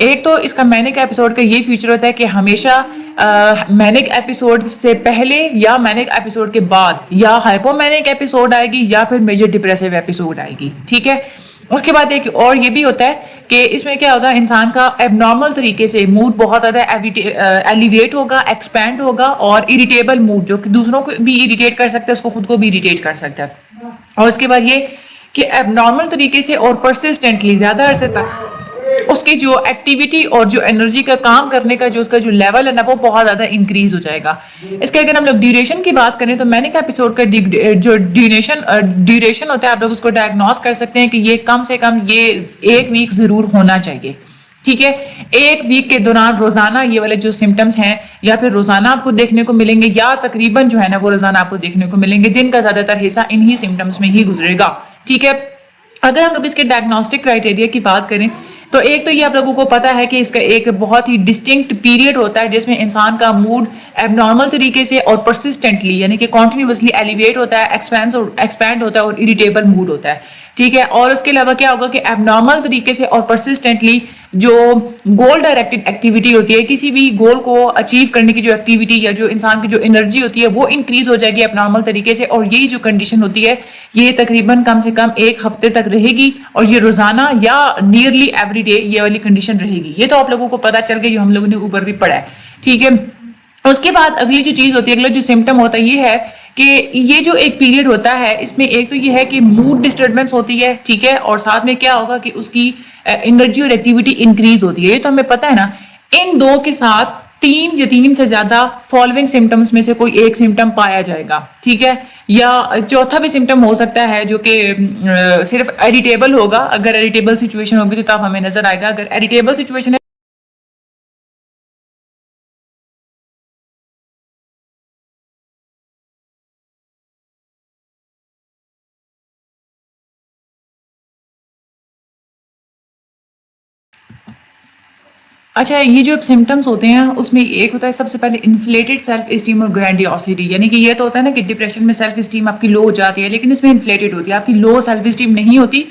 ایک تو اس کا مینک ایپیسوڈ کا یہ فیچر ہوتا ہے کہ ہمیشہ مینک ایپیسوڈ سے پہلے یا مینک ایپیسوڈ کے بعد یا ہائپو مینک ایپیسوڈ آئے گی یا پھر میجر ڈپریسو ایپیسوڈ آئے گی. ٹھیک ہے. اس کے بعد ایک اور یہ بھی ہوتا ہے کہ اس میں کیا ہوگا, انسان کا ایب نارمل طریقے سے موڈ بہت زیادہ ایلیویٹ ہوگا, ایکسپینڈ ہوگا, اور اریٹیبل موڈ جو کہ دوسروں کو بھی اریٹیٹ کر سکتا ہے اس کو خود کو بھی اریٹیٹ کر سکتا ہے. اور اس کے بعد یہ کہ ایب نارمل طریقے سے اور پرسسٹنٹلی زیادہ عرصے تک اس کی جو ایکٹیویٹی اور جو انرجی کا کام کرنے کا جو اس کا جو لیول ہے نا وہ بہت زیادہ انکریز ہو جائے گا. اس کے اگر ہم لوگ ڈیوریشن کی بات کریں تو مینک ایپیسوڈ کا جو ڈیوریشن ہوتا ہے آپ لوگ اس کو ڈائگنوز کر سکتے ہیں کہ یہ کم سے کم یہ 1 ویک ضرور ہونا چاہیے. ٹھیک ہے. 1 ویک کے دوران روزانہ یہ والے جو سمٹمز ہیں یا پھر روزانہ آپ کو دیکھنے کو ملیں گے یا تقریباً جو ہے نا وہ روزانہ آپ کو دیکھنے کو ملیں گے. دن کا زیادہ تر حصہ انہی سمٹمز میں ہی گزرے گا. ٹھیک ہے. اگر ہم لوگ اس کے ڈائگنوسٹک کرائٹیریا کی بات کریں تو ایک تو یہ آپ لوگوں کو پتا ہے کہ اس کا ایک بہت ہی ڈسٹنکٹ پیریڈ ہوتا ہے جس میں انسان کا موڈ ایب نارمل طریقے سے اور پرسسٹنٹلی یعنی کہ کنٹینیوسلی ایلیویٹ ہوتا ہے, ایکسپینڈ ہوتا ہے اور اریٹیبل موڈ ہوتا ہے. ٹھیک ہے. اور اس کے علاوہ کیا ہوگا کہ ایب نارمل طریقے سے اور پرسسٹنٹلی جو گول ڈائریکٹڈ ایکٹیویٹی ہوتی ہے, کسی بھی گول کو اچیو کرنے کی جو ایکٹیویٹی یا جو انسان کی جو انرجی ہوتی ہے وہ انکریز ہو جائے گی ایب نارمل طریقے سے. اور یہی جو کنڈیشن ہوتی ہے یہ تقریباً کم سے کم 1 ہفتے تک رہے گی اور یہ روزانہ یا نیئرلی ایوری ڈے یہ والی کنڈیشن رہے گی. یہ تو آپ لوگوں کو پتا چل گیا, جو ہم لوگوں نے اوپر بھی پڑھا ہے. ٹھیک ہے. اس کے بعد اگلی جو چیز ہوتی ہے, اگلا جو سمٹم ہوتا ہے یہ ہے کہ یہ جو ایک پیریڈ ہوتا ہے اس میں ایک تو یہ ہے کہ موڈ ڈسٹربنس ہوتی ہے. ٹھیک ہے. اور ساتھ میں کیا ہوگا کہ اس کی انرجی اور ایکٹیویٹی انکریز ہوتی ہے. یہ تو ہمیں پتا ہے نا. ان دو کے ساتھ 3 یا 3 سے زیادہ فالوئنگ سمٹمز میں سے کوئی ایک سمٹم پایا جائے گا. ٹھیک ہے. یا چوتھا بھی سمٹم ہو سکتا ہے جو کہ صرف ایریٹیبل ہوگا. اگر ایریٹیبل سچویشن ہوگی تو ہمیں نظر آئے گا. اگر ایریٹیبل سچویشن ہے اچھا, یہ جو سمٹمس ہوتے ہیں اس میں ایک ہوتا ہے سب سے پہلے انفلیٹڈ سیلف اسٹیم اور گرینڈیوسٹی. یعنی کہ یہ تو ہوتا ہے نا کہ ڈپریشن میں سیلف اسٹیم آپ کی لو ہو جاتی ہے لیکن اس میں انفلیٹڈ ہوتی ہے, آپ کی لو سیلف اسٹیم نہیں ہوتی.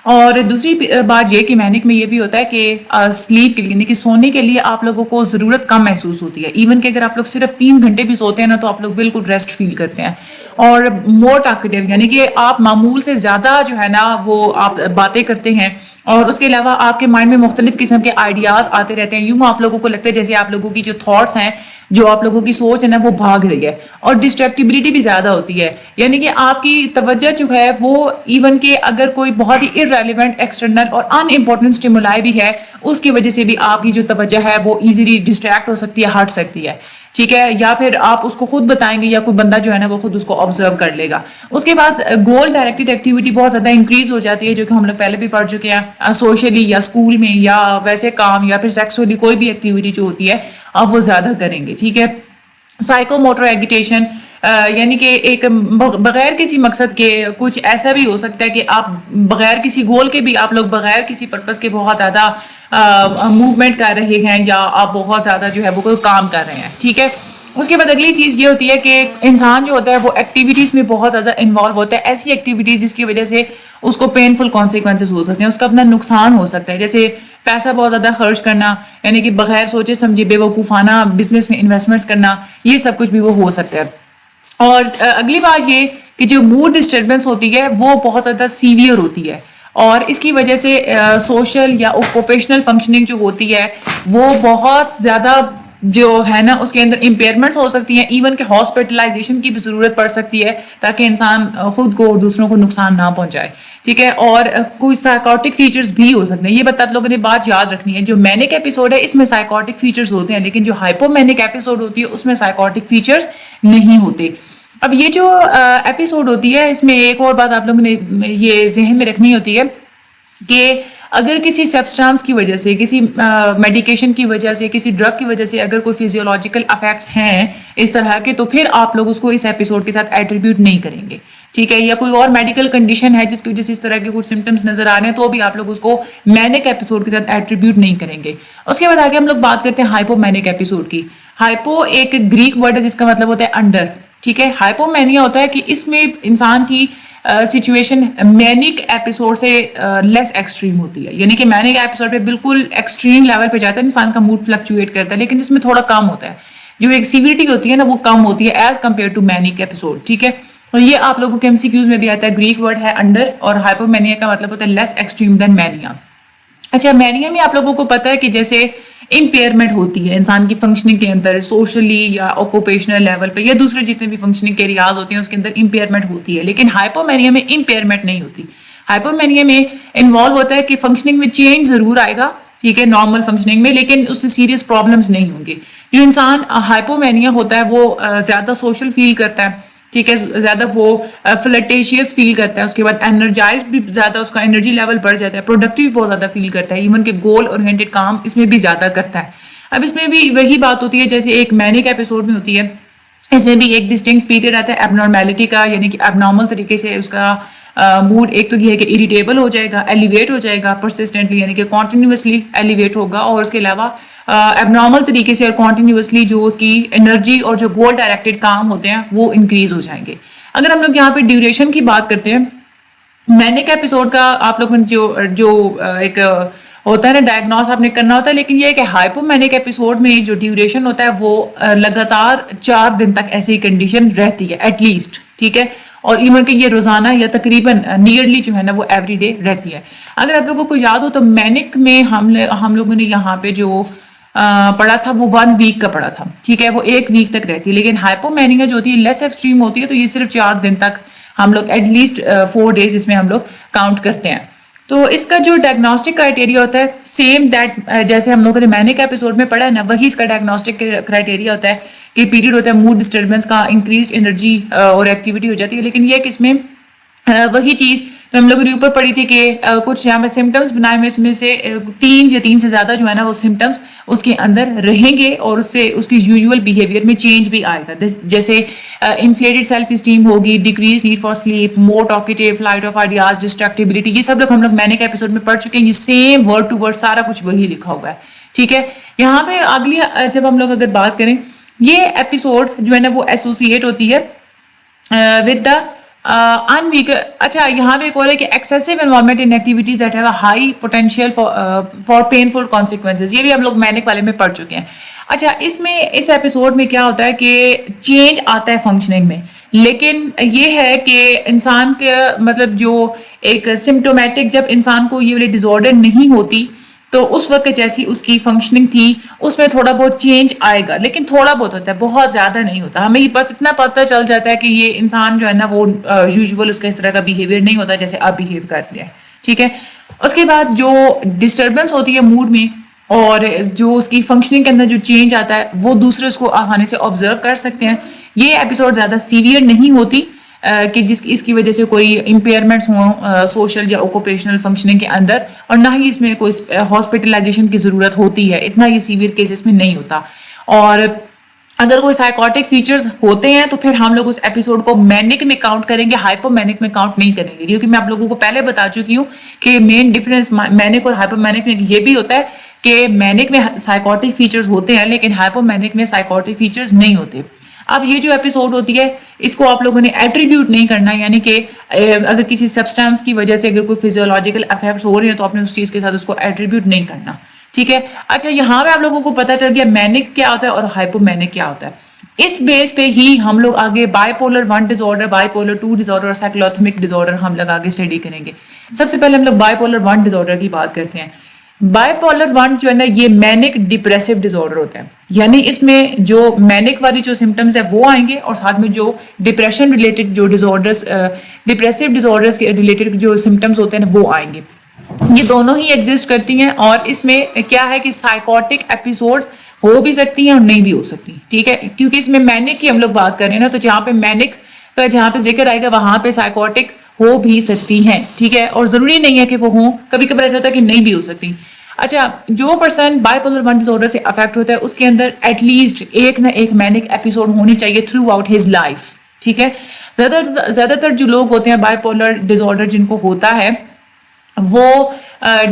اور دوسری بات یہ کہ مینک میں یہ بھی ہوتا ہے کہ سلیپ کے لیے یعنی کہ سونے کے لیے آپ لوگوں کو ضرورت کم محسوس ہوتی ہے. ایون کہ اگر آپ لوگ صرف 3 گھنٹے بھی سوتے ہیں نا تو آپ لوگ بالکل ریسٹ فیل کرتے ہیں. اور مور ٹاکیٹیو یعنی کہ آپ معمول سے زیادہ جو ہے نا وہ آپ باتیں کرتے ہیں. اور اس کے علاوہ آپ کے مائنڈ میں مختلف قسم کے آئیڈیاز آتے رہتے ہیں. یوں آپ لوگوں کو لگتا ہے جیسے آپ لوگوں کی جو تھاٹس ہیں, جو آپ لوگوں کی سوچ ہے نا وہ بھاگ رہی ہے. اور ڈسٹریکٹیبلٹی بھی زیادہ ہوتی ہے. یعنی کہ آپ کی توجہ جو ہے وہ ایون کہ اگر کوئی بہت ہی ارریلیونٹ ایکسٹرنل اور ان امپورٹنٹ اسٹیمولائی بھی ہے اس کی وجہ سے بھی آپ کی جو توجہ ہے وہ ایزیلی ڈسٹریکٹ ہو سکتی ہے, ہٹ سکتی ہے. ٹھیک ہے. یا پھر آپ اس کو خود بتائیں گے یا کوئی بندہ جو ہے نا وہ خود اس کو آبزرو کر لے گا. اس کے بعد گول ڈائریکٹڈ ایکٹیویٹی بہت زیادہ انکریز ہو جاتی ہے جو کہ ہم لوگ پہلے بھی پڑھ چکے ہیں. سوشلی یا اسکول میں یا ویسے کام یا پھر سیکسولی کوئی بھی ایکٹیویٹی جو ہوتی ہے آپ وہ زیادہ کریں گے. ٹھیک ہے. سائیکو موٹر ایگیٹیشن یعنی کہ ایک بغیر کسی مقصد کے کچھ ایسا بھی ہو سکتا ہے کہ آپ بغیر کسی گول کے بھی آپ لوگ بغیر کسی پرپس کے بہت زیادہ موومنٹ کر رہے ہیں یا آپ بہت زیادہ جو ہے وہ کوئی کام کر رہے ہیں. ٹھیک ہے. اس کے بعد اگلی چیز یہ ہوتی ہے کہ انسان جو ہوتا ہے وہ ایکٹیویٹیز میں بہت زیادہ انوالو ہوتا ہے. ایسی ایکٹیویٹیز جس کی وجہ سے اس کو پینفل کانسیکوینسز ہو سکتے ہیں, اس کا اپنا نقصان ہو سکتا ہے. جیسے پیسہ بہت زیادہ خرچ کرنا یعنی کہ بغیر سوچے سمجھے بے وقوفانہ بزنس میں انویسٹمنٹس کرنا, یہ سب کچھ بھی وہ ہو سکتا ہے. اور اگلی بات یہ کہ جو موڈ ڈسٹربنس ہوتی ہے وہ بہت زیادہ سیویئر ہوتی ہے اور اس کی وجہ سے سوشل یا اوکوپیشنل فنکشننگ جو ہوتی ہے وہ بہت زیادہ جو ہے نا اس کے اندر امپیئرمنٹس ہو سکتی ہیں. ایون کہ ہاسپٹلائزیشن کی بھی ضرورت پڑ سکتی ہے تاکہ انسان خود کو اور دوسروں کو نقصان نہ پہنچائے. ٹھیک ہے. اور کوئی سائیکوٹک فیچرز بھی ہو سکتے ہیں. یہ بات آپ لوگوں نے بات یاد رکھنی ہے. جو مینک ایپیسوڈ ہے اس میں سائیکوٹک فیچرز ہوتے ہیں لیکن جو ہائپو مینک ایپیسوڈ ہوتی ہے اس میں سائیکوٹک فیچرز نہیں ہوتے. اب یہ جو ایپیسوڈ ہوتی ہے اس میں ایک اور بات آپ لوگوں نے یہ ذہن میں رکھنی ہوتی ہے کہ اگر کسی سبسٹانس کی وجہ سے, کسی میڈیکیشن کی وجہ سے, کسی ڈرگ کی وجہ سے اگر کوئی فزیولوجیکل افیکٹس ہیں اس طرح کے تو پھر آپ لوگ اس کو اس ایپیسوڈ کے ساتھ ایٹریبیوٹ نہیں کریں گے. ٹھیک ہے. یا کوئی اور میڈیکل کنڈیشن ہے جس کی وجہ سے اس طرح کے کچھ سمٹمس نظر آ رہے ہیں تو بھی آپ لوگ اس کو مینک ایپیسوڈ کے ساتھ ایٹریبیوٹ نہیں کریں گے. اس کے بعد آگے ہم لوگ بات کرتے ہیں ہائپو مینک ایپیسوڈ کی. ہائپو ایک گریک ورڈ ہے جس کا مطلب ہوتا ہے انڈر. ٹھیک ہے. ہائپومینیا ہوتا ہے کہ اس میں انسان کی سچویشن مینک ایپیسوڈ سے لیس ایکسٹریم ہوتی ہے. یعنی کہ مینک ایپیسوڈ پہ بالکل ایکسٹریم لیول پہ جاتا ہے, انسان کا موڈ فلکچویٹ کرتا ہے, لیکن اس میں تھوڑا کم ہوتا ہے, جو ایک سیویریٹی ہوتی ہے نا وہ کم ہوتی ہے as compare to manic episode. ٹھیک ہے, اور یہ آپ لوگوں کے MCQs میں بھی آتا ہے, گریک ورڈ ہے انڈر, اور ہائپومینیا کا مطلب ہوتا ہے لیس ایکسٹریم دین مینیا. اچھا, مینیا میں آپ لوگوں کو پتا ہے کہ جیسے امپیئرمنٹ ہوتی ہے انسان کی فنکشننگ کے اندر, سوشلی یا آکوپیشنل لیول پہ یا دوسرے جتنے بھی فنکشننگ کے ایریاز ہوتے ہیں اس کے اندر امپیئرمنٹ ہوتی ہے, لیکن ہائپومینیا میں امپیئرمنٹ نہیں ہوتی. ہائپومینیا میں انوالو ہوتا ہے کہ فنکشننگ میں چینج ضرور آئے گا, ٹھیک ہے, نارمل فنکشننگ میں, لیکن اس سے سیریس پرابلمس نہیں ہوں گے. جو انسان ہائپومینیا ہوتا ہے وہ زیادہ سوشل فیل کرتا ہے, ٹھیک ہے, زیادہ وہ فلٹیشیس فیل کرتا ہے, اس کے بعد انرجائز بھی زیادہ, اس کا انرجی لیول بڑھ جاتا ہے, پروڈکٹیو بھی بہت زیادہ فیل کرتا ہے, ایون کہ گول اورینٹڈ کام اس میں بھی زیادہ کرتا ہے. اب اس میں بھی وہی بات ہوتی ہے جیسے ایک مینک ایپیسوڈ میں ہوتی ہے, اس میں بھی ایک ڈسٹنکٹ پیریڈ آتا ہے ایب نارمیلٹی کا, یعنی کہ ایب نارمل طریقے سے اس کا موڈ ایک تو یہ ہے کہ اریٹیبل ہو جائے گا, ایلیویٹ ہو جائے گا پرسسٹنٹلی, یعنی کہ کنٹینیوسلی ایلیویٹ ہوگا, اور اس کے علاوہ ایب نارمل طریقے سے اور کنٹینیوسلی جو اس کی انرجی اور جو گول ڈائریکٹڈ کام ہوتے ہیں وہ انکریز ہو جائیں گے. اگر ہم لوگ یہاں پہ ڈیوریشن کی بات کرتے ہیں, مینک ایپیسوڈ کا آپ لوگوں نے جو ایک ہوتا ہے نا ڈائگنوز آپ نے کرنا ہوتا ہے, لیکن یہ ہے کہ ہائپومینک ایپیسوڈ میں جو ڈیوریشن ہوتا ہے وہ لگاتار 4 دن تک ایسی کنڈیشن رہتی ہے ایٹ لیسٹ, ٹھیک ہے, اور ایون کہ یہ روزانہ یا تقریباً نیئرلی جو ہے نا وہ ایوری ڈے رہتی ہے. اگر آپ لوگوں کو یاد ہو تو مینک میں ہم لوگوں نے یہاں پہ جو پڑھا تھا وہ 1 ویک کا پڑھا تھا, ٹھیک ہے, وہ 1 ویک تک رہتی ہے, لیکن ہائپومینیا جو ہوتی ہے لیس ایکسٹریم ہوتی ہے, تو یہ صرف 4 دن تک ہم لوگ ایٹ لیسٹ 4 ڈیز اس میں ہم لوگ کاؤنٹ کرتے ہیں. تو اس کا جو ڈائگنوسٹک کرائٹیریا ہوتا ہے سیم دیٹ جیسے ہم لوگوں نے مینک ایپیسوڈ میں پڑھا ہے نا, وہی اس کا ڈائگنوسٹک کرائٹیریا ہوتا ہے کہ پیریڈ ہوتا ہے موڈ ڈسٹربنس کا, انکریز انرجی اور ایکٹیویٹی ہو جاتی ہے, لیکن یہ کہ اس میں وہی چیز تو ہم لوگوں نے اوپر پڑھی تھی کہ کچھ یہاں پہ سمٹمس بنائے ہوئے, اس میں سے 3 سے زیادہ جو ہے نا وہ سمٹمس اس کے اندر رہیں گے, اور اس سے اس کی یوزول بیہیویئر میں چینج بھی آئے گا, جیسے انفلیٹڈ سیلف اسٹیم ہوگی, decrease need for sleep, more talkative, flight of ideas, distractibility, یہ سب لوگ ہم لوگ مینک ایپیسوڈ میں پڑھ چکے ہیں, یہ سیم ورڈ ٹو ورڈ سارا کچھ وہی لکھا ہوا ہے, ٹھیک ہے. یہاں پہ اگلی جب ہم لوگ اگر بات کریں, یہ ایپیسوڈ جو ہے نا وہ ایسوسیٹ ہوتی ہے ود دا اچھا, یہاں پہ ایک اور ہے کہ excessive involvement in activities that have a high potential for painful consequences, یہ بھی ہم لوگ مینک والے میں پڑھ چکے ہیں. اچھا, اس ایپیسوڈ میں کیا ہوتا ہے کہ چینج آتا ہے فنکشننگ میں, لیکن یہ ہے کہ انسان کے مطلب جو ایک سمٹومیٹک, جب انسان کو یہ والی ڈیز آرڈر نہیں ہوتی تو اس وقت جیسی اس کی فنکشننگ تھی اس میں تھوڑا بہت چینج آئے گا, لیکن تھوڑا بہت ہوتا ہے, بہت زیادہ نہیں ہوتا. ہمیں بس اتنا پتہ چل جاتا ہے کہ یہ انسان جو ہے نا وہ یوزول اس کا اس طرح کا بیہیویئر نہیں ہوتا جیسے اب بیہیو کر رہا ہے, ٹھیک ہے. اس کے بعد جو ڈسٹربنس ہوتی ہے موڈ میں اور جو اس کی فنکشننگ کے اندر جو چینج آتا ہے وہ دوسرے اس کو آسانی سے آبزرو کر سکتے ہیں. یہ ایپیسوڈ زیادہ سیویئر نہیں ہوتی کہ اس کی وجہ سے کوئی امپیئرمنٹس ہوں سوشل یا اوکوپیشنل فنکشننگ کے اندر, اور نہ ہی اس میں کوئی ہاسپٹلائزیشن کی ضرورت ہوتی ہے, اتنا یہ سیویئر کیسز میں نہیں ہوتا. اور اگر کوئی سائیکوٹک فیچرز ہوتے ہیں تو پھر ہم لوگ اس ایپیسوڈ کو مینک میں کاؤنٹ کریں گے, ہائپومینک میں کاؤنٹ نہیں کریں گے, کیونکہ میں آپ لوگوں کو پہلے بتا چکی ہوں کہ مین ڈفرینس مینک اور ہائپومینک میں یہ بھی ہوتا ہے کہ مینک میں سائیکوٹک فیچرز ہوتے ہیں لیکن ہائپومینک میں سائیکوٹک فیچرز نہیں ہوتے. اب یہ جو ایپیسوڈ ہوتی ہے اس کو آپ لوگوں نے ایٹریبیوٹ نہیں کرنا, یعنی کہ اگر کسی سبسٹانس کی وجہ سے اگر کوئی فزیولوجیکل افیکٹس ہو رہے ہیں تو آپ نے اس چیز کے ساتھ اس کو ایٹریبیوٹ نہیں کرنا, ٹھیک ہے. اچھا, یہاں پہ آپ لوگوں کو پتا چل گیا مینک کیا ہوتا ہے اور ہائپومینک کیا ہوتا ہے. اس بیس پہ ہی ہم لوگ آگے bipolar 1 disorder, bipolar 2 disorder اور سائیکلوتھمک ڈیز آرڈر ہم لوگ آگے اسٹڈی کریں گے. سب سے پہلے ہم لوگ بائی پولر 1 ڈیز آرڈر کی بات کرتے ہیں. بائی پولر 1 جو ہے نا یہ مینک ڈپریسو ڈیز آرڈر ہوتا ہے, یعنی اس میں جو مینک والی جو سمٹمز ہیں وہ آئیں گے اور ساتھ میں جو ڈپریشن ریلیٹڈ جو disorders, depressive disorders کے ریلیٹڈ جو سمٹمز ہوتے ہیں وہ آئیں گے. یہ دونوں ہی ایگزسٹ کرتی ہیں, اور اس میں کیا ہے کہ سائیکوٹک ایپیسوڈز ہو بھی سکتی ہیں اور نہیں بھی ہو سکتی, ٹھیک ہے, کیونکہ اس میں مینک کی ہم لوگ بات کر رہے ہیں نا, تو جہاں پہ مینک کا جہاں پہ ذکر آئے گا وہاں پہ سائیکوٹک ہو بھی سکتی ہیں, ٹھیک ہے, اور ضروری نہیں ہے کہ وہ ہوں, کبھی کبھی ایسا ہوتا ہے کہ نہیں بھی ہو سکتی. اچھا, جو person bipolar 1 disorder سے افیکٹ ہوتا ہے اس کے اندر ایٹ لیسٹ ایک نہ ایک مینک ایپیسوڈ ہونی چاہیے تھرو آؤٹ ہز لائف, ٹھیک ہے. زیادہ تر جو لوگ ہوتے ہیں بائی پولر ڈیز آرڈر جن کو ہوتا ہے وہ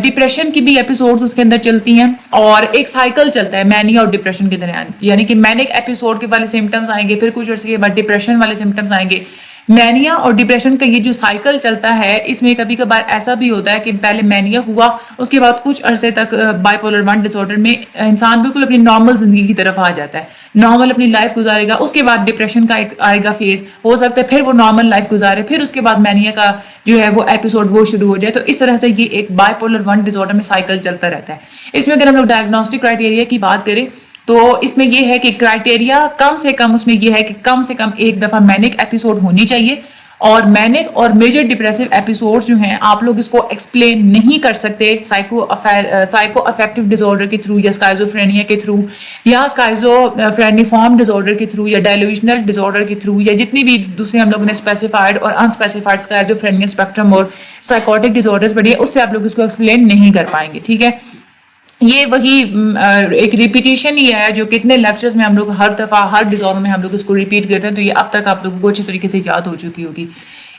ڈپریشن کی بھی ایپیسوڈز اس کے اندر چلتی ہیں, اور ایک سائیکل چلتا ہے مینیا اور ڈپریشن کے درمیان, یعنی کہ مینک ایپیسوڈ کے والے سمٹمز آئیں گے, پھر کچھ عرصے کے بعد ڈپریشن والے سمٹمز آئیں گے, مینیا اور ڈپریشن کا یہ جو سائیکل چلتا ہے اس میں کبھی کبھار ایسا بھی ہوتا ہے کہ پہلے مینیا ہوا, اس کے بعد کچھ عرصے تک بائیپولر 1 ڈس آرڈر میں انسان بالکل اپنی نارمل زندگی کی طرف آ جاتا ہے, نارمل اپنی لائف گزارے گا, اس کے بعد ڈپریشن کا ایک آئے گا فیز, ہو سکتا ہے پھر وہ نارمل لائف گزارے, پھر اس کے بعد مینیا کا جو ہے وہ ایپیسوڈ وہ شروع ہو جائے. تو اس طرح سے یہ ایک بائیپولر 1 ڈس آرڈر میں سائیکل چلتا رہتا ہے. اس میں اگر ہم لوگ ڈائگنوسٹک کرائٹیریا کی بات کریں تو اس میں یہ ہے کہ کرائٹیریا کم سے کم اس میں یہ ہے کہ کم سے کم ایک دفعہ مینک ایپیسوڈ ہونی چاہیے, اور مینک اور میجر ڈپریسو ایپیسوڈ جو ہیں آپ لوگ اس کو ایکسپلین نہیں کر سکتے سائیکو افیکٹو ڈس آرڈر کے تھرو, یا اسکائزوفرینیا کے تھرو, یا اسکائزوفرینیفارم ڈس آرڈر کے تھرو, یا ڈیلوژنل ڈس آرڈر کے تھرو, یا جتنی بھی دوسرے ہم لوگوں نے اسپیسیفائڈ اور انسپیسیفائڈ اسکائزوفرینیا اسپیکٹرم اور سائیکوٹک ڈس آرڈرز پڑھی ہے, اس سے آپ لوگ اس کو ایکسپلین نہیں کر پائیں گے. ٹھیک ہے, یہ وہی ایک ریپیٹیشن ہی ہے جو کتنے لیکچرز میں ہم لوگ ہر دفعہ ہر ڈس آرڈر میں ہم لوگ اس کو ریپیٹ کرتے ہیں, تو یہ اب تک آپ لوگوں کو اچھی طریقے سے یاد ہو چکی ہوگی.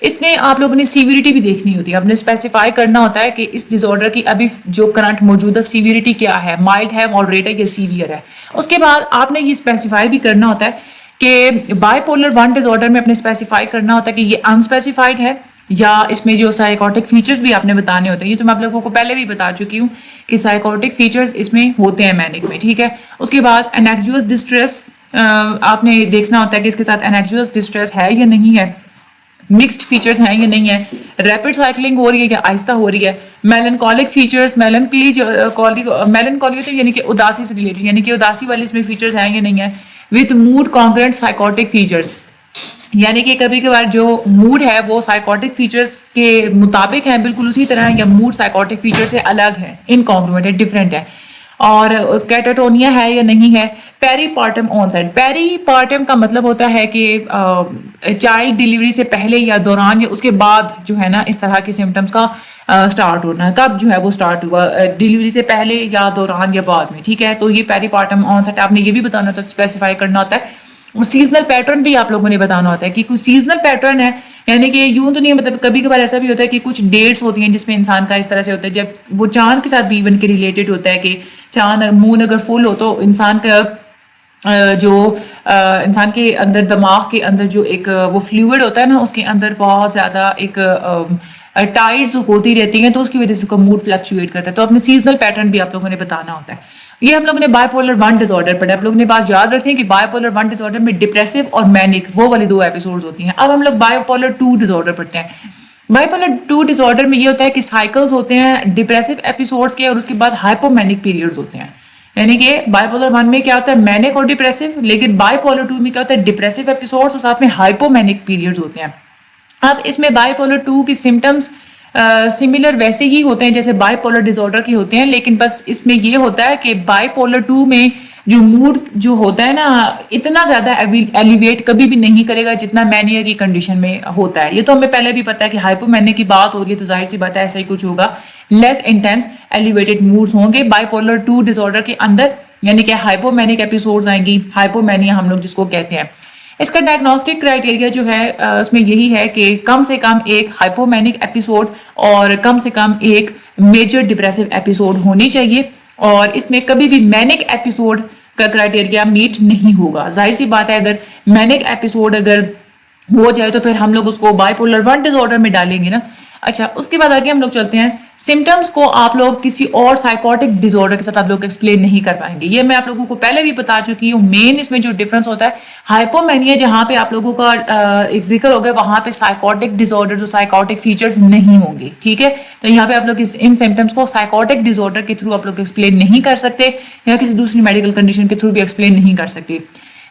اس میں آپ لوگوں نے سیویریٹی بھی دیکھنی ہوتی ہے, آپ نے اسپیسیفائی کرنا ہوتا ہے کہ اس ڈس آرڈر کی ابھی جو کرنٹ موجودہ سیویریٹی کیا ہے, مائلڈ ہے, ماڈریٹ ہے یا سیویئر ہے. اس کے بعد آپ نے یہ اسپیسیفائی بھی کرنا ہوتا ہے کہ بائی پولر 1 ڈس آرڈر میں اپنے اسپیسیفائی کرنا ہوتا ہے کہ یہ انسپیسیفائڈ ہے, یا اس میں جو سائیکوٹک فیچرز بھی آپ نے بتانے ہوتے ہیں. یہ تو میں آپ لوگوں کو پہلے بھی بتا چکی ہوں کہ سائیکوٹک فیچرز اس میں ہوتے ہیں مینک میں. ٹھیک ہے, اس کے بعد انیکزیوس ڈسٹریس آپ نے دیکھنا ہوتا ہے کہ اس کے ساتھ انیکزیوس ڈسٹریس ہے یا نہیں ہے, مکسڈ فیچرز ہیں یا نہیں ہے, ریپڈ سائیکلنگ ہو رہی ہے یا آہستہ ہو رہی ہے, میلنکولک فیچرز, میلنکولی یعنی کہ اداسی سے ریلیٹڈ, یعنی کہ اداسی والے اس میں فیچرز ہیں یا نہیں ہے, وتھ موڈ کانگرنٹ سائیکوٹک فیچرز, یعنی کہ کبھی کبھار جو موڈ ہے وہ سائیکوٹک فیچرز کے مطابق ہے بالکل اسی طرح, یا موڈ سائیکوٹک فیچر سے الگ ہے, انکانگروئنٹ ہے, ڈفرینٹ ہے, اور کیٹاٹونیا ہے یا نہیں ہے. پیری پارٹم آن سائٹ, پیری پارٹم کا مطلب ہوتا ہے کہ چائلڈ ڈیلیوری سے پہلے یا دوران یا اس کے بعد جو ہے نا اس طرح کے سمٹمس کا سٹارٹ ہونا ہے. کب جو ہے وہ سٹارٹ ہوا, ڈیلیوری سے پہلے یا دوران یا بعد میں. ٹھیک ہے, تو یہ پیری پارٹم آن سائٹ آپ نے یہ بھی بتانا ہوتا ہے, اسپیسیفائی کرنا ہوتا ہے. اور سیزنل پیٹرن بھی آپ لوگوں نے بتانا ہوتا ہے کہ کوئی سیزنل پیٹرن ہے, یعنی کہ یوں تو نہیں, مطلب کبھی کبھار ایسا بھی ہوتا ہے کہ کچھ ڈیٹس ہوتی ہیں جس میں انسان کا اس طرح سے ہوتا ہے, جب وہ چاند کے ساتھ بھی ایون کے ریلیٹڈ ہوتا ہے کہ چاند مون اگر فل ہو تو انسان کا جو انسان کے اندر دماغ کے اندر جو ایک وہ فلوئڈ ہوتا ہے نا, اس کے اندر بہت زیادہ ایک ٹائڈز ہوتی رہتی ہیں, تو اس کی وجہ سے اس کا موڈ فلکچویٹ کرتا ہے. تو اپنے سیزنل پیٹرن بھی آپ لوگوں نے بتانا ہوتا ہے. یہ ہم لوگوں نے بائی پولر 1 ڈس آرڈر پڑھا. آپ لوگوں نے بات یاد رکھتے ہیں کہ بائی پولر 1 ڈس آرڈر میں ڈپریسو اور مینک وہ والی 2 ایپیسوڈز ہوتی ہیں. اب ہم لوگ بائی پولر 2 ڈس آرڈر پڑھتے ہیں. بائی پولر 2 ڈس آرڈر میں یہ ہوتا ہے کہ سائیکلز ہوتے ہیں ڈپریسو ایپیسوڈز کے, اور اس کے بعد ہائپومینک پیریڈز ہوتے ہیں. یعنی کہ بائی پولر 1 میں کیا ہوتا ہے مینک اور ڈپریسو, لیکن بائی پولر 2 میں کیا ہوتا ہے ڈپریسو ایپیسوڈز اور ساتھ میں ہائپومینک پیریڈز ہوتے ہیں. اب اس میں بائی پولر 2 کی سمٹمز سملر ویسے ہی ہوتے ہیں جیسے بائی پولر ڈس آرڈر کے ہوتے ہیں, لیکن بس اس میں یہ ہوتا ہے کہ بائی پولر 2 میں جو موڈ جو ہوتا ہے نا اتنا زیادہ ایلیویٹ کبھی بھی نہیں کرے گا جتنا مینیا کی کنڈیشن میں ہوتا ہے. یہ تو ہمیں پہلے بھی پتا ہے کہ ہائپومینیا کی بات ہو رہی ہے تو ظاہر سی بات ہے ایسا ہی کچھ ہوگا, لیس انٹینس ایلیویٹڈ موڈز ہوں گے بائی پولر 2 ڈس آرڈر کے اندر, یعنی کہ ہائپومینک ایپیسوڈز آئیں گی, ہائپومینیا ہم لوگ جس کو کہتے ہیں. اس کا ڈائگنوسٹک کرائٹیریا جو ہے اس میں یہی ہے کہ کم سے کم ایک ہائپومینک ایپیسوڈ اور کم سے کم ایک میجر ڈپریسو ایپیسوڈ ہونی چاہیے, اور اس میں کبھی بھی مینک ایپیسوڈ کا کرائٹیریا میٹ نہیں ہوگا. ظاہر سی بات ہے اگر مینک ایپیسوڈ اگر ہو جائے تو پھر ہم لوگ اس کو بائی پولر 1 ڈس آرڈر میں ڈالیں گے نا. اچھا, اس کے بعد آگے ہم لوگ چلتے ہیں. سمٹمز کو آپ لوگ کسی اور سائیکوٹک ڈس آرڈر کے ساتھ آپ لوگ ایکسپلین نہیں کر پائیں گے. یہ میں آپ لوگوں کو پہلے بھی بتا چکی ہوں. مین اس میں جو ڈفرنس ہوتا ہے ہائپومینیا جہاں پہ آپ لوگوں کا ایک ذکر ہوگا وہاں پہ سائیکوٹک ڈس آرڈر جو سائیکوٹک فیچرز نہیں ہوں گے. ٹھیک ہے, تو یہاں پہ آپ لوگ ان سمٹمز کو سائیکوٹک ڈس آرڈر کے تھرو آپ لوگ ایکسپلین نہیں کر سکتے, یا کسی دوسری میڈیکل کنڈیشن کے تھرو بھی ایکسپلین نہیں کر سکتے.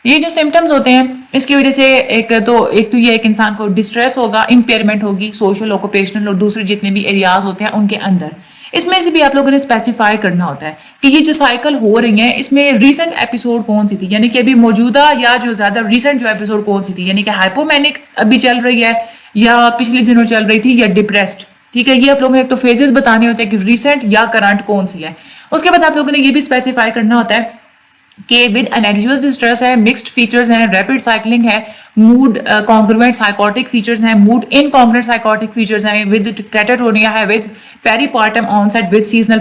یہ جو سمٹمز ہوتے ہیں اس کی وجہ سے ایک تو یہ ایک انسان کو ڈسٹریس ہوگا, امپیئرمنٹ ہوگی سوشل, آکوپیشنل اور دوسرے جتنے بھی ایریاز ہوتے ہیں ان کے اندر. اس میں سے بھی آپ لوگوں نے اسپیسیفائی کرنا ہوتا ہے کہ یہ جو سائیکل ہو رہی ہیں اس میں ریسنٹ ایپیسوڈ کون سی تھی, یعنی کہ ابھی موجودہ یا جو زیادہ ریسنٹ جو ایپیسوڈ کون سی تھی, یعنی کہ ہائپومینک ابھی چل رہی ہے یا پچھلے دنوں چل رہی تھی یا ڈپریسڈ. ٹھیک ہے, یہ آپ لوگوں نے ایک تو فیزز بتانے ہوتے ہیں کہ ریسنٹ یا کرنٹ کون سی ہے. اس کے بعد آپ لوگوں نے یہ بھی اسپیسیفائی کرنا ہوتا ہے کہ ود انیکزیوس ڈسٹریس ہے, مکسڈ فیچرز ہیں, ریپڈ سائیکلنگ ہے, موڈ کانگروئنٹ سائیکوٹک فیچرز ہیں, موڈ انکانگروئنٹ سائیکوٹک فیچرز ہیں, ود کیٹاٹونیا ہے, with peripartum onset, with seasonal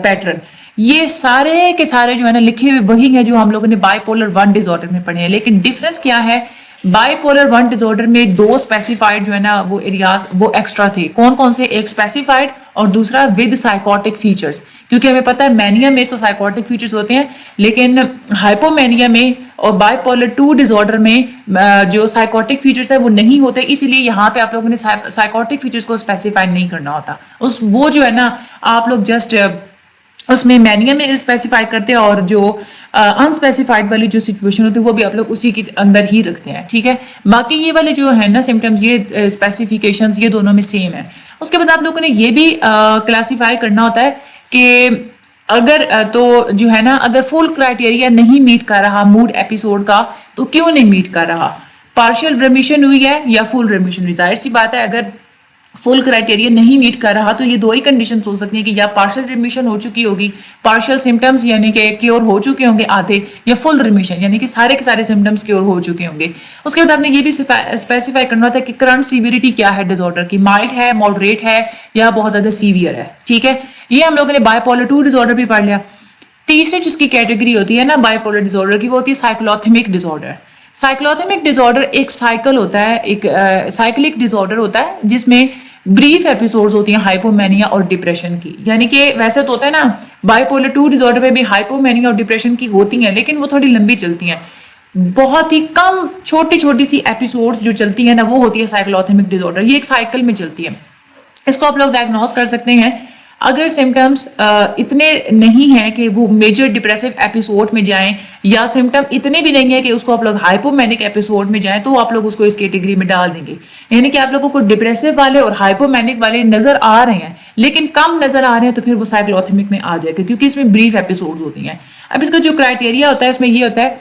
pattern. یہ سارے کے سارے جو ہے نا لکھے ہوئے وہی ہیں جو ہم لوگوں نے بائی پولر 1 ڈس آرڈر میں پڑھے ہیں. لیکن ڈفرنس کیا ہے بائی پولر 1 ڈس آرڈر میں 2 اسپیسیفائڈ جو ہے نا وہ ایریاز وہ ایکسٹرا تھے. کون کون سے؟ ایک اسپیسیفائڈ اور دوسرا ود سائیکوٹک فیچرز. کیونکہ ہمیں پتہ ہے مینیا میں تو سائیکوٹک فیچرز ہوتے ہیں لیکن ہائپومینیا میں اور بائی پولر 2 ڈس آرڈر میں جو سائیکوٹک فیچرز ہیں وہ نہیں ہوتے. اسی لیے یہاں پہ آپ لوگوں نے سائیکوٹک فیچرز کو اسپیسیفائی نہیں کرنا ہوتا. وہ جو ہے نا آپ لوگ جسٹ اس میں مینیا میں اسپیسیفائی کرتے ہیں اور جو انسپیسیفائڈ والی جو سچویشن ہوتی ہے وہ بھی آپ لوگ اسی کے اندر ہی رکھتے ہیں. ٹھیک ہے. باقی یہ والے جو ہے نا سمٹمز یہ اسپیسیفیکیشنز یہ دونوں میں سیم ہے. اس کے بعد آپ لوگوں نے یہ بھی کلاسیفائی کرنا ہوتا ہے کہ اگر تو جو ہے نا اگر فل کرائٹیریا نہیں میٹ کر رہا موڈ ایپیسوڈ کا تو کیوں نہیں میٹ کر رہا. پارشل ریمیشن ہوئی ہے یا فل ریمیشن ہوئی. ظاہر سی بات ہے اگر فل کرائٹیریا نہیں میٹ کر رہا تو یہ 2 ہی کنڈیشنز ہو سکتی ہیں کہ یا پارشل ریمیشن ہو چکی ہوگی, پارشل سمٹمز یعنی کہ کیور ہو چکے ہوں گے آدھے, یا فل ریمیشن یعنی کہ سارے کے سارے سمٹمز کیور ہو چکے ہوں گے. اس کے بعد آپ نے یہ بھی اسپیسیفائی کرنا ہوتا ہے کہ کرنٹ سیویریٹی کیا ہے ڈس آرڈر کی, مائلڈ ہے, ماڈریٹ ہے یا بہت زیادہ سیویئر ہے. ٹھیک ہے. یہ ہم لوگوں نے بائی پولر 2 ڈس آرڈر بھی پڑھ لیا. تیسری جس کی کیٹیگری ہوتی ہے نا بائی پولر ڈس آرڈر کی وہ ہوتی ہے سائیکلوتھمک ڈس آرڈر. سائیکلوتھمک ڈس آرڈر ایک سائیکل ہوتا ہے, ایک سائیکلک ڈس آرڈر ہوتا ہے جس میں بریف ایپیسوڈز ہوتی ہیں ہائپومینیا اور ڈپریشن کی. یعنی کہ ویسے تو ہوتا ہے نا بائی پولر 2 ڈس آرڈر میں بھی ہائپومینیا اور ڈپریشن کی ہوتی ہیں لیکن وہ تھوڑی لمبی چلتی ہیں. بہت ہی کم چھوٹی چھوٹی سی ایپیسوڈز جو چلتی ہیں نا وہ ہوتی ہے سائیکلوتھمک ڈس آرڈر. یہ ایک سائیکل میں چلتی ہے. اس کو آپ لوگ ڈائگنوز کر سکتے ہیں اگر سمٹمز اتنے نہیں ہیں کہ وہ میجر ڈپریسو ایپیسوڈ میں جائیں یا سمٹم اتنے بھی نہیں ہیں کہ اس کو آپ لوگ ہائپومینک ایپیسوڈ میں جائیں تو آپ لوگ اس کو اس کیٹیگری میں ڈال دیں گے. یعنی کہ آپ لوگوں کو ڈپریسو والے اور ہائپومینک والے نظر آ رہے ہیں لیکن کم نظر آ رہے ہیں تو پھر وہ سائیکلوتھمک میں آ جائے گا کیونکہ اس میں بریف ایپیسوڈز ہوتی ہیں. اب اس کا جو کرائٹیریا ہوتا ہے اس میں یہ ہوتا ہے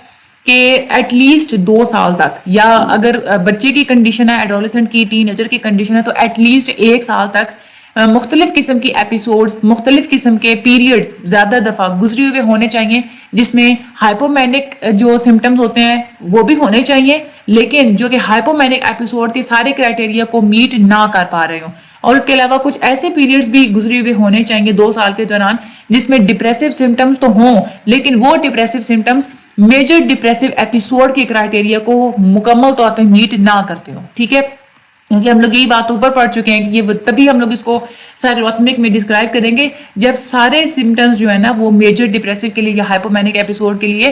کہ ایٹ لیسٹ 2 سال تک, یا اگر بچے کی کنڈیشن ہے, ایڈولسنٹ کی, ٹین ایجر کی کنڈیشن ہے تو ایٹ لیسٹ 1 سال تک مختلف قسم کی ایپیسوڈز, مختلف قسم کے پیریڈز زیادہ دفعہ گزرے ہوئے ہونے چاہیے جس میں ہائپومینک جو سمٹمز ہوتے ہیں وہ بھی ہونے چاہیے لیکن جو کہ ہائپومینک ایپیسوڈ کے سارے کرائٹیریا کو میٹ نہ کر پا رہے ہوں. اور اس کے علاوہ کچھ ایسے پیریڈز بھی گزرے ہوئے ہونے چاہیے 2 سال کے دوران جس میں ڈپریسو سمٹمز تو ہوں لیکن وہ depressive symptoms major depressive episode کے کرائٹیریا کو مکمل طور پہ میٹ نہ کرتے ہوں. ٹھیک ہے. کیونکہ ہم لوگ یہی بات اوپر پڑھ چکے ہیں کہ یہ تبھی ہم لوگ اس کو سائیکلوتھمک میں ڈسکرائب کریں گے جب سارے سمٹمز جو ہے نا وہ میجر ڈپریسو کے لیے یا ہائپومینک ایپیسوڈ کے لیے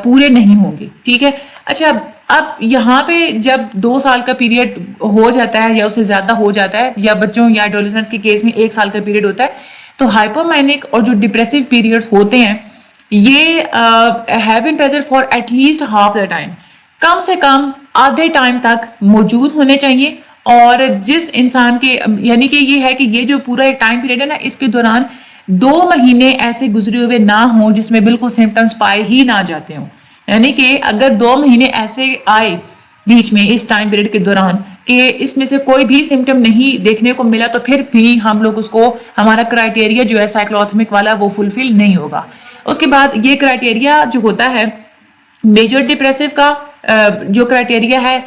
پورے نہیں ہوں گے. ٹھیک ہے. اچھا اب یہاں پہ جب 2 سال کا پیریڈ ہو جاتا ہے یا اس سے زیادہ ہو جاتا ہے یا بچوں یا ایڈولسنٹس کے کیس میں 1 سال کا پیریڈ ہوتا ہے تو ہائپومینک اور جو ڈپریسو پیریڈز ہوتے ہیں یہ have been present for at least half the time, کم سے کم آدھے ٹائم تک موجود ہونے چاہیے. اور جس انسان کے یعنی کہ یہ ہے کہ یہ جو پورا ایک ٹائم پیریڈ ہے نا اس کے دوران 2 مہینے ایسے گزرے ہوئے نہ ہوں جس میں بالکل سمٹمز پائے ہی نہ جاتے ہوں. یعنی کہ اگر 2 مہینے ایسے آئے بیچ میں اس ٹائم پیریڈ کے دوران کہ اس میں سے کوئی بھی سمٹم نہیں دیکھنے کو ملا تو پھر بھی ہم لوگ اس کو ہمارا کرائٹیریا جو ہے سائیکلوتھمک والا وہ فلفل نہیں ہوگا. اس کے بعد یہ کرائٹیریا جو ہوتا ہے میجر ڈپریسو کا جو کرائٹیریا ہے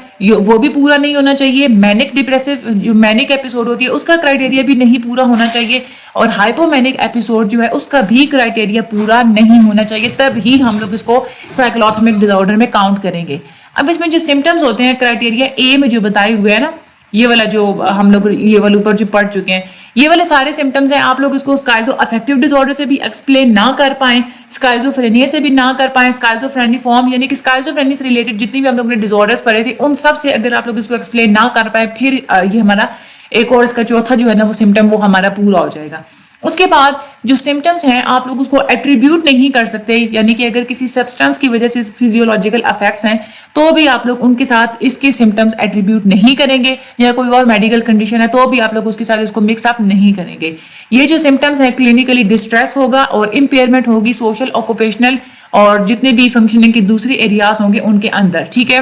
وہ بھی پورا نہیں ہونا چاہیے. مینک ڈپریسو جو مینک ایپیسوڈ ہوتی ہے اس کا کرائٹیریا بھی نہیں پورا ہونا چاہیے اور ہائپومینک ایپیسوڈ جو ہے اس کا بھی کرائٹیریا پورا نہیں ہونا چاہیے. تب ہی ہم لوگ اس کو سائیکلوتھمک ڈس آرڈر میں کاؤنٹ کریں گے. اب اس میں جو سمٹمز ہوتے ہیں کرائٹیریا اے میں جو بتائے ہوئے ہیں نا یہ والا جو ہم لوگ یہ والے اوپر جو پڑھ چکے ہیں یہ والے سارے سمٹمز ہیں. آپ لوگ اس کو اسکائزو افیکٹو ڈس آرڈر سے بھی ایکسپلین نہ کر پائیں, اسکائزوفرینیا سے بھی نہ کر پائیں, اسکائزوفرینی فارم یعنی کہ اسکائزوفرینی سے ریلیٹڈ جتنی بھی ہم لوگ نے ڈس آرڈرز پڑھے تھے ان سب سے اگر آپ لوگ اس کو ایکسپلین نہ کر پائیں پھر یہ ہمارا ایک اور اس کا چوتھا جو ہے نا وہ سمٹم وہ ہمارا پورا ہو جائے گا. اس کے بعد جو سمٹمز ہیں آپ لوگ اس کو ایٹریبیوٹ نہیں کر سکتے یعنی کہ اگر کسی سبسٹنس کی وجہ سے فیزیولوجیکل افیکٹس ہیں تو بھی آپ لوگ ان کے ساتھ اس کے سمٹمز ایٹریبیوٹ نہیں کریں گے, یا کوئی اور میڈیکل کنڈیشن ہے تو بھی آپ لوگ اس کے ساتھ اس کو مکس اپ نہیں کریں گے. یہ جو سمٹمز ہیں کلینکلی ڈسٹریس ہوگا اور امپیئرمنٹ ہوگی سوشل آکوپیشنل اور جتنے بھی فنکشننگ کے دوسرے ایریاز ہوں گے ان کے اندر. ٹھیک ہے.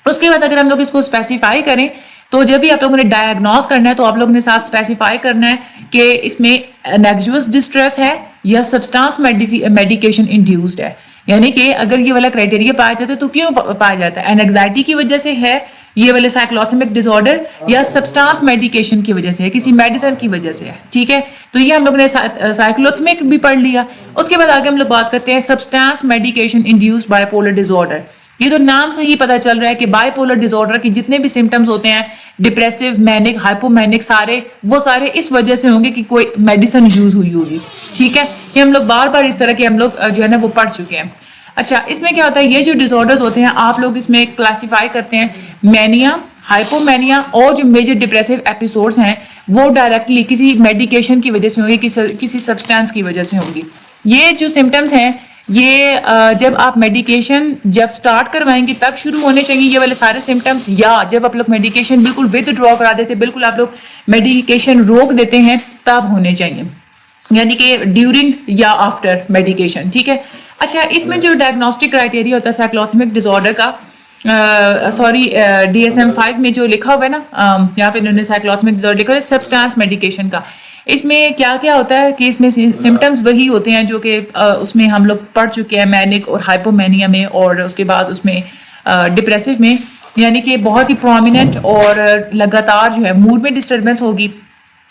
اس کے بعد اگر ہم لوگ اس کو اسپیسیفائی کریں تو جب بھی آپ لوگوں نے ڈائگنوز کرنا ہے تو آپ لوگوں نے ساتھ اسپیسیفائی کرنا ہے کہ اس میں نیگیوس ڈسٹریس ہے یا سبسٹانس میڈیکیشن انڈیوسڈ ہے. یعنی کہ اگر یہ والا کرائٹیریا پایا جاتا ہے تو کیوں پایا جاتا ہے, اینگزائٹی کی وجہ سے ہے یہ والے سائیکلوتھمک ڈس آرڈر یا سبسٹانس میڈیکیشن کی وجہ سے ہے, کسی میڈیسن کی وجہ سے ہے. ٹھیک ہے. تو یہ ہم لوگ نے سائیکلوتھمک بھی پڑھ لیا. اس کے بعد آگے ہم لوگ بات کرتے ہیں substance medication induced bipolar disorder. یہ تو نام سے ہی پتا چل رہا ہے کہ بائی پولر ڈس آرڈر کی جتنے بھی سمٹمز ہوتے ہیں ڈپریسو مینک ہائپومینک سارے وہ سارے اس وجہ سے ہوں گے کہ کوئی میڈیسن یوز ہوئی ہوگی. ٹھیک ہے, یہ ہم لوگ بار بار اس طرح کے ہم لوگ جو ہے نا وہ پڑھ چکے ہیں. اچھا, اس میں کیا ہوتا ہے, یہ جو ڈس آرڈرز ہوتے ہیں آپ لوگ اس میں کلاسیفائی کرتے ہیں مینیا, ہائپومینیا اور جو میجر ڈپریسو ایپیسوڈس ہیں وہ ڈائریکٹلی کسی میڈیکیشن کی وجہ سے ہوں گی, کسی سبسٹانس کی وجہ سے ہوں گی. یہ جو سمٹمس ہیں یہ جب آپ میڈیکیشن جب سٹارٹ کروائیں گے تب شروع ہونے چاہیے یہ والے سارے سمٹمس, یا جب آپ لوگ میڈیکیشن بالکل ود ڈرا کرا دیتے, بالکل آپ لوگ میڈیکیشن روک دیتے ہیں تب ہونے چاہیے, یعنی کہ ڈیورنگ یا آفٹر میڈیکیشن. ٹھیک ہے. اچھا, اس میں جو ڈائگنوسٹک کرائٹیریا ہوتا ہے سائیکلوتھمک ڈس آرڈر کا, DSM-5 میں جو لکھا ہوا ہے نا, یہاں پہ انہوں نے سائیکلوتھمک ڈس آرڈر لکھا ہے سبسٹانس میڈیکیشن کا. اس میں کیا کیا ہوتا ہے کہ اس میں سمٹمز وہی ہوتے ہیں جو کہ اس میں ہم لوگ پڑھ چکے ہیں مینک اور ہائپومینیا میں, اور اس کے بعد اس میں ڈپریسو میں, یعنی کہ بہت ہی پرومیننٹ اور لگاتار جو ہے موڈ میں ڈسٹربنس ہوگی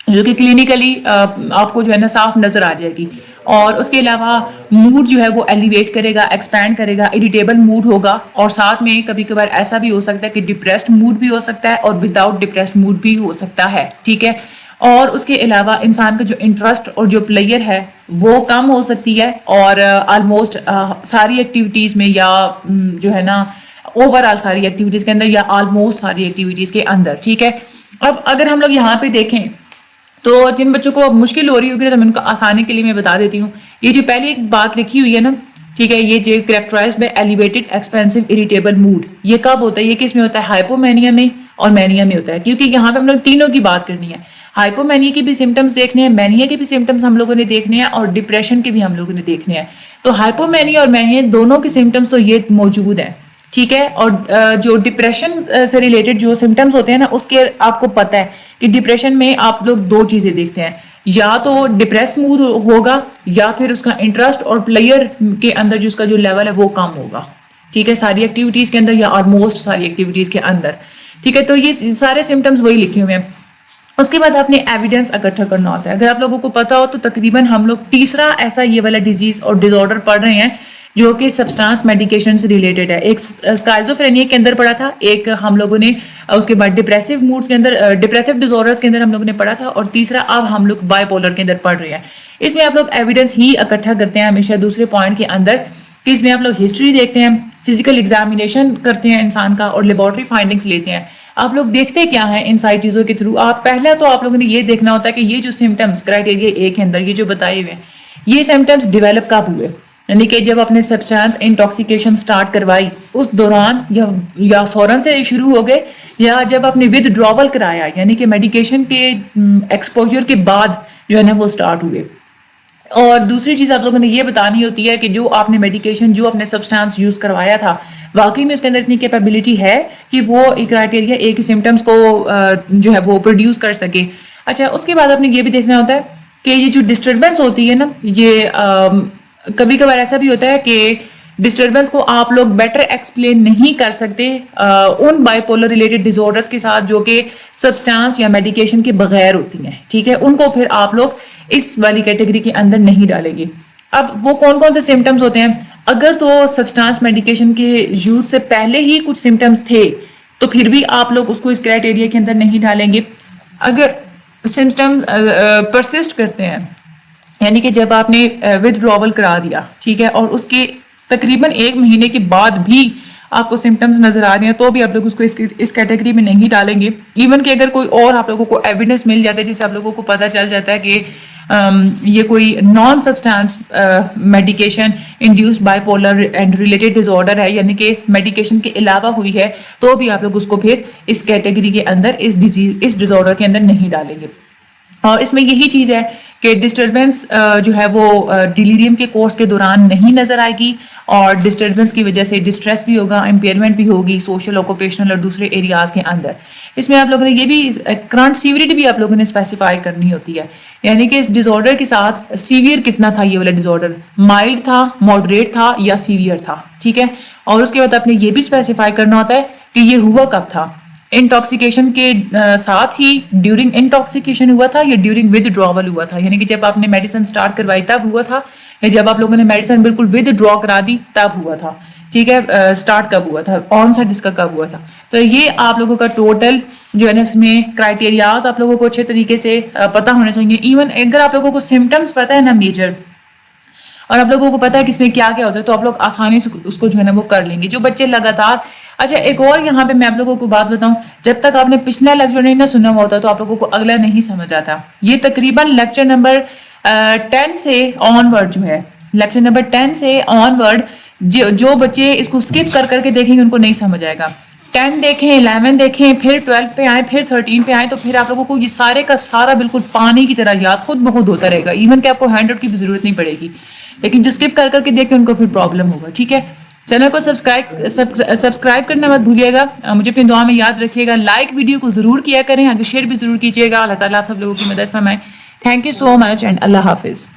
جو کہ کلینکلی آپ کو جو ہے نا صاف نظر آ جائے گی. اور اس کے علاوہ موڈ جو ہے وہ ایلیویٹ کرے گا, ایکسپینڈ کرے گا, اریٹیبل موڈ ہوگا, اور ساتھ میں کبھی کبھار ایسا بھی ہو سکتا ہے کہ ڈپریسڈ موڈ بھی ہو سکتا ہے اور وداؤٹ ڈپریسڈ موڈ بھی ہو سکتا ہے. ٹھیک ہے. اور اس کے علاوہ انسان کا جو انٹرسٹ اور جو پلیئر ہے وہ کم ہو سکتی ہے, اور آلموسٹ ساری ایکٹیویٹیز میں یا جو ہے نا اوور آل ساری ایکٹیویٹیز کے اندر یا آلموسٹ ساری ایکٹیویٹیز کے اندر. ٹھیک ہے. اب اگر ہم لوگ یہاں پہ دیکھیں تو جن بچوں کو مشکل ہو رہی ہوگی تو میں ان کو آسانی کے لیے میں بتا دیتی ہوں. یہ جو پہلی ایک بات لکھی ہوئی ہے نا, ٹھیک ہے, یہ جو characterised by elevated expansive irritable mood, یہ کب ہوتا ہے, یہ کس میں ہوتا ہے, ہائپومینیا میں اور مینیا میں ہوتا ہے. کیونکہ یہاں پہ ہم لوگ تینوں کی بات کرنی ہے, ہائپومینیا کے بھی سمٹمز دیکھنے ہیں, مینیا کے بھی سمٹمز ہم لوگوں نے دیکھنے ہیں, اور ڈپریشن کے بھی ہم لوگوں نے دیکھنے ہیں. تو ہائپومینیا اور مینیا دونوں کے سمٹمز تو یہ موجود ہیں. ٹھیک ہے. اور جو ڈپریشن سے ریلیٹڈ جو سمٹمز ہوتے ہیں نا, اس کے آپ کو پتہ ہے کہ ڈپریشن میں آپ لوگ دو چیزیں دیکھتے ہیں, یا تو ڈپریس موڈ ہوگا یا پھر اس کا انٹرسٹ اور پلیئر کے اندر جو اس کا جو لیول ہے وہ کم ہوگا. ٹھیک ہے. ساری ایکٹیویٹیز کے اندر یا آلموسٹ ساری ایکٹیویٹیز کے اندر. ٹھیک ہے. تو یہ سارے سمٹمز وہی لکھے ہوئے ہیں. اس کے بعد آپ نے ایویڈنس اکٹھا کرنا ہوتا ہے. اگر آپ لوگوں کو پتا ہو تو تقریباً ہم لوگ تیسرا ایسا یہ والا ڈیزیز اور ڈس آرڈر پڑھ رہے ہیں جو کہ سبسٹانس میڈیکیشن سے ریلیٹڈ ہے. ایک اسکائزوفرینیا کے اندر پڑھا تھا, ایک ہم لوگوں نے اس کے بعد ڈپریسو موڈس کے اندر, ڈپریسو ڈس آرڈرز کے اندر ہم لوگوں نے پڑھا تھا, اور تیسرا اب ہم لوگ بائی پولر کے اندر پڑھ رہے ہیں. اس میں آپ لوگ ایویڈنس ہی اکٹھا کرتے ہیں ہمیشہ دوسرے پوائنٹ کے اندر, کہ اس میں آپ لوگ ہسٹری دیکھتے ہیں, فزیکل ایگزامینیشن کرتے ہیں انسان کا, اور لیبارٹری فائنڈنگس لیتے ہیں. آپ لوگ دیکھتے کیا ہیں ان ساری چیزوں کے تھرو. آپ پہلا تو آپ لوگوں نے یہ دیکھنا ہوتا ہے کہ یہ جو سمٹمس کرائٹیریا ایک کے اندر یہ جو بتائے ہوئے ہیں یہ سمٹمس ڈیولپ کب ہوئے, یعنی کہ جب اپنے سبسٹانس انٹاکسیکیشن سٹارٹ کروائی اس دوران, یا فوراً سے شروع ہو گئے, یا جب آپ نے ود ڈراول کرایا یعنی کہ میڈیکیشن کے ایکسپوجر کے بعد جو ہے نا وہ سٹارٹ ہوئے. اور دوسری چیز آپ لوگوں نے یہ بتانی ہوتی ہے کہ جو آپ نے میڈیکیشن جو اپنے سبسٹانس یوز کروایا تھا واقعی میں اس کے اندر اتنی کیپیبلٹی ہے کہ وہ کرائٹیریا ایک سمٹمس کو جو ہے وہ پروڈیوس کر سکے. اچھا, اس کے بعد آپ نے یہ بھی دیکھنا ہوتا ہے کہ یہ جو ڈسٹربنس ہوتی ہے نا, یہ کبھی کبھار ایسا بھی ہوتا ہے کہ ڈسٹربنس کو آپ لوگ بیٹر ایکسپلین نہیں کر سکتے ان bipolar related disorders کے ساتھ جو کہ سبسٹانس یا میڈیکیشن کے بغیر ہوتی ہیں. ٹھیک ہے. ان کو پھر آپ لوگ اس والی کیٹیگری کے اندر نہیں ڈالیں گے. اب وہ کون کون سے سمٹمز ہوتے ہیں, اگر تو سبسٹانس میڈیکیشن کے یوز سے پہلے ہی کچھ سمٹمز تھے تو پھر بھی آپ لوگ اس کو اس کرائٹیریا کے اندر نہیں ڈالیں گے. اگر سمٹم پرسسٹ کرتے ہیں یعنی کہ جب آپ نے ود ڈراول کرا دیا, ٹھیک ہے, اور اس کے تقریباً 1 مہینے کے بعد بھی آپ کو سمٹمز نظر آ رہے ہیں تو بھی آپ لوگ اس کو اس کیٹیگری میں نہیں ڈالیں گے. ایون کہ اگر کوئی اور آپ لوگوں کو ایویڈنس مل جاتا ہے جس سے آپ لوگوں کو پتہ چل جاتا ہے کہ یہ کوئی non substance medication induced bipolar and related disorder ہے, یعنی کہ میڈیکیشن کے علاوہ ہوئی ہے, تو بھی آپ لوگ اس کو پھر اس کیٹیگری کے اندر اس ڈس آرڈر کے اندر نہیں ڈالیں گے. اور اس میں یہی چیز ہے کہ ڈسٹربنس جو ہے وہ ڈیلیریم کے کورس کے دوران نہیں نظر آئے گی, اور ڈسٹربنس کی وجہ سے ڈسٹریس بھی ہوگا, امپیئرمنٹ بھی ہوگی سوشل, آکوپیشنل اور دوسرے ایریاز کے اندر. اس میں آپ لوگوں نے یہ بھی کرنٹ سیوریٹی بھی آپ لوگوں نے اسپیسیفائی کرنی ہوتی ہے, یعنی کہ اس ڈس آرڈر کے ساتھ سیویئر کتنا تھا, یہ والا ڈس آرڈر مائلڈ تھا, ماڈریٹ تھا یا سیویئر تھا. ٹھیک ہے. اور اس کے بعد آپ نے یہ بھی اسپیسیفائی کرنا ہوتا ہے کہ یہ ہوا کب تھا, انٹاکسیکیشن کے ساتھ ہی ڈیورنگ انٹاکسیکیشن ہوا تھا یا ڈیورنگ ود ڈراول ہوا تھا, یعنی کہ جب آپ نے میڈیسن سٹارٹ کروائی تب ہوا تھا, یا جب آپ لوگوں نے میڈیسن بالکل ود ڈرا کرا دی تب ہوا تھا. ٹھیک ہے اسٹارٹ کب ہوا تھا, آن سیٹ اس کا کب ہوا تھا. تو یہ آپ لوگوں کا ٹوٹل جو ہے نا اس میں کرائٹیریاز آپ لوگوں کو اچھے طریقے سے پتہ ہونے چاہیے. ایون اگر آپ لوگوں کو سمٹمس پتہ ہے نا میجر, اور آپ لوگوں کو پتا ہے کہ اس میں کیا کیا ہوتا ہے, تو آپ لوگ آسانی سے اس کو جو ہے نا وہ کر لیں گے. جو بچے لگاتار, اچھا ایک اور یہاں پہ میں آپ لوگوں کو بات بتاؤں, جب تک آپ نے پچھلا لیکچر نہیں نہ سنا ہوا ہوتا تو آپ لوگوں کو اگلا نہیں سمجھ آتا. یہ تقریباً لیکچر نمبر 10 سے آن ورڈ جو ہے, لیکچر نمبر 10 سے آن ورڈ جو بچے اس کو اسکپ کر کے دیکھیں گے ان کو نہیں سمجھ آئے گا. 10 دیکھیں, 11 دیکھیں, پھر 12 پہ آئیں, پھر 13 پہ آئیں, تو پھر آپ لوگوں کو یہ سارے کا سارا بالکل پانی کی طرح یاد خود بخود ہوتا رہے گا. ایون کہ آپ کو ہینڈ آؤٹ کی بھی ضرورت نہیں پڑے گی, لیکن جو اسکپ کر کے دیکھیں ان کو پھر پرابلم ہوگا. ٹھیک ہے, چینل کو سبسکرائب کرنا مت بھولیے گا. مجھے اپنی دعا میں یاد رکھیے گا. لائک ویڈیو کو ضرور کیا کریں, آگے شیئر بھی ضرور کیجیے گا. اللہ تعالیٰ آپ سب لوگوں کی مدد فرمائے. Thank you so much and اللہ حافظ.